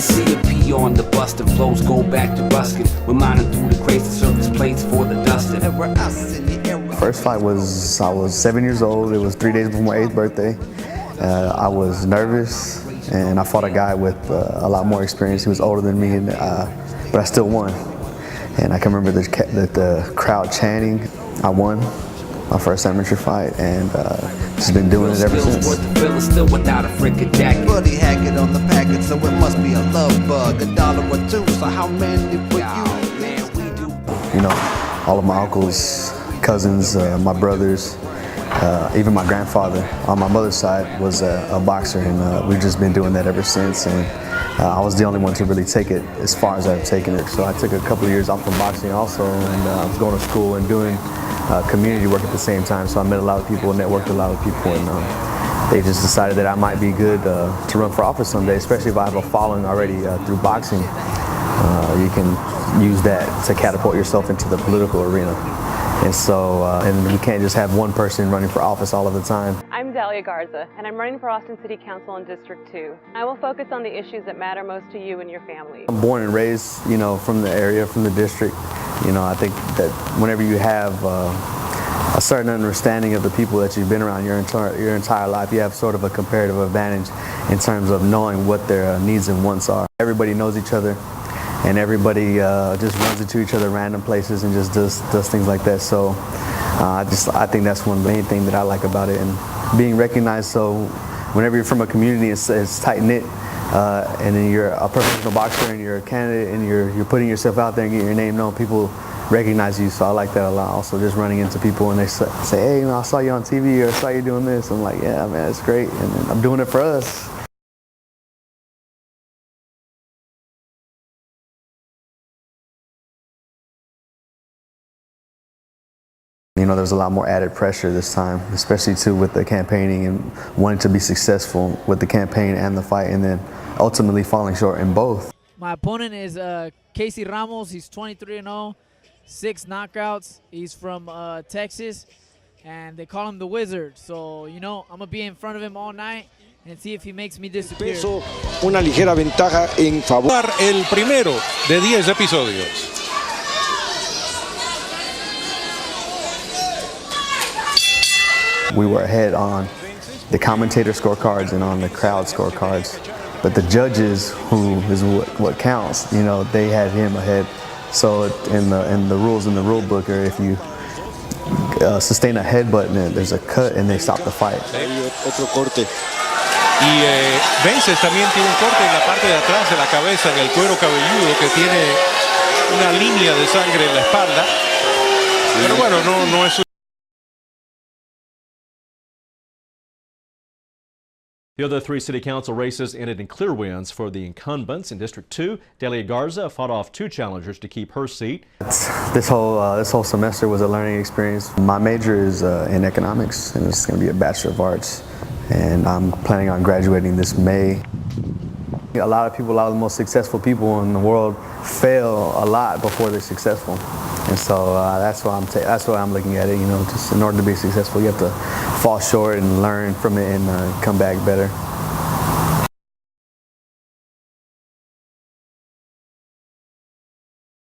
see a P on the bus, the flows go back to Ruskin. We're mining through the crates, the service plates for the dusting. First fight was, I was 7 years old. It was 3 days before my 8th birthday. I was nervous, and I fought a guy with a lot more experience. He was older than me, but I still won. And I can remember the crowd chanting. I won my first amateur fight, and just been doing it ever since. Still without a frickin' jacket. Buddy Hackett on the packet, so it must be a love bug. $1 or $2, so how many for you? You know, all of my uncles, cousins, my brothers, even my grandfather on my mother's side was a boxer, and we've just been doing that ever since. And I was the only one to really take it as far as I've taken it. So I took a couple of years off from boxing also, and I was going to school and doing community work at the same time. So I met a lot of people and networked with a lot of people, and they just decided that I might be good to run for office someday, especially if I have a following already through boxing. You can use that to catapult yourself into the political arena. And so, and we can't just have one person running for office all of the time. I'm Garza, and I'm running for Austin City Council in District 2. I will focus on the issues that matter most to you and your family. I'm born and raised, you know, from the area, from the district. You know, I think that whenever you have a certain understanding of the people that you've been around your entire life, you have sort of a comparative advantage in terms of knowing what their needs and wants are. Everybody knows each other, and everybody just runs into each other in random places and just does things like that. So I think that's one of the main things that I like about it, and being recognized. So whenever you're from a community, it's tight-knit, and then you're a professional boxer and you're a candidate and you're putting yourself out there and getting your name known, people recognize you. So I like that a lot. Also, just running into people and they say, hey, you know, I saw you on TV, or I saw you doing this. I'm like, yeah, man, it's great, and I'm doing it for us. You know, there's a lot more added pressure this time, especially too with the campaigning and wanting to be successful with the campaign and the fight, and then ultimately falling short in both. My opponent is Casey Ramos. He's 23-0, 6 knockouts. He's from Texas, and they call him the Wizard. So, you know, I'm going to be in front of him all night and see if he makes me disappear. Peso, una ligera ventaja en favor. El primero de 10 episodios. We were ahead on the commentator scorecards and on the crowd scorecards, but the judges, who is what counts, you know, they had him ahead. So in the rules in the rule book, or if you sustain a headbutt, there's a cut and they stop the fight. Otro corte. Y Vences también tiene un corte en la parte de atrás de la cabeza, en el cuero cabelludo, que tiene una línea de sangre en la espalda. Pero bueno, no es. The other 3 city council races ended in clear wins for the incumbents. In District 2, Delia Garza fought off 2 challengers to keep her seat. This whole semester was a learning experience. My major is in economics, and it's going to be a Bachelor of Arts, and I'm planning on graduating this May. A lot of the most successful people in the world fail a lot before they're successful, and so that's why I'm looking at it. You know, just in order to be successful, you have to fall short and learn from it and come back better.